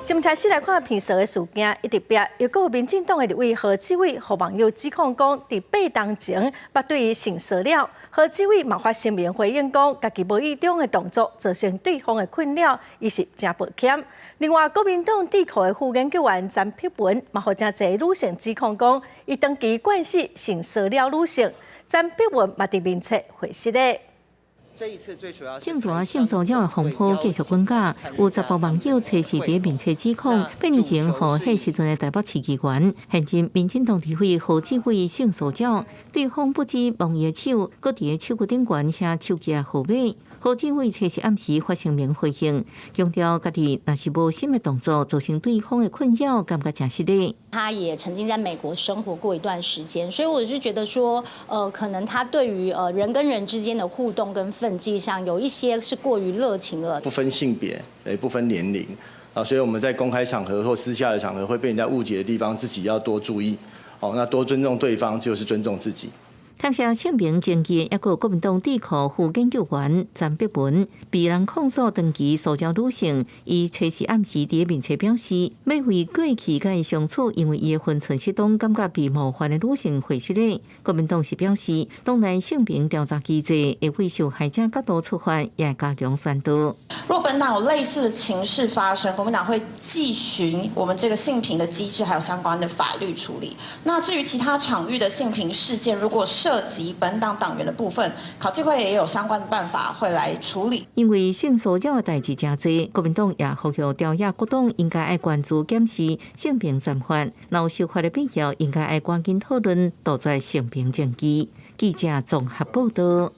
新车驶来看片蛇的事件一直憋，又有民进党的立委何志伟和网友指控讲，伫8当前捌对伊性骚扰。何志伟嘛发声明回应讲，家己无意中的动作造成对方的困扰，伊是真抱歉。另外，国民党智库的副研究员詹碧文嘛，互真侪女性指控讲，伊长期惯势性骚扰女性。詹碧文嘛伫面册回释咧。 正大性骚扰的风波继续滚加，有10部网友测试伫面册指控，8年前和迄时阵的台北市议员，现任民进党立委何志伟性骚扰，对方不止摸伊的手，搁伫个手骨顶悬写手机号码。何志伟测试暗时发声明回应，强调家己若是无心的动作，造成对方的困扰，感觉真失礼。他也曾经在美国生活过一段时间，所以我是觉得说，可能他对于人跟人之间的互动跟分际上，有一些是过于热情了。不分性别，也不分年龄啊，所以我们在公开场合或私下的场合会被人家误解的地方，自己要多注意。哦，那多尊重对方就是尊重自己。 探查姓名证据，也有国民党智库副研究员詹碧文被人控诉长期骚扰女性，伊测试暗时伫面册表示，要为过去甲伊相处，因为伊的分寸失当，感觉被冒犯的女性回失礼。国民党是表示，党内性平调查机制会为受害者角度出发，也加强宣导。若本党有类似的情势发生，国民党会继循我们这个性平的机制，还有相关的法律处理。那至于其他场域的性平事件，如果涉及本党党员的部分，考纪会也有相关的办法会来处理。因为性骚扰的代志真多，国民党也呼吁朝野各党应该爱关注检视性平暂缓，若有修法的必要，应该爱赶紧讨论，杜绝性平证据。记者综合报道。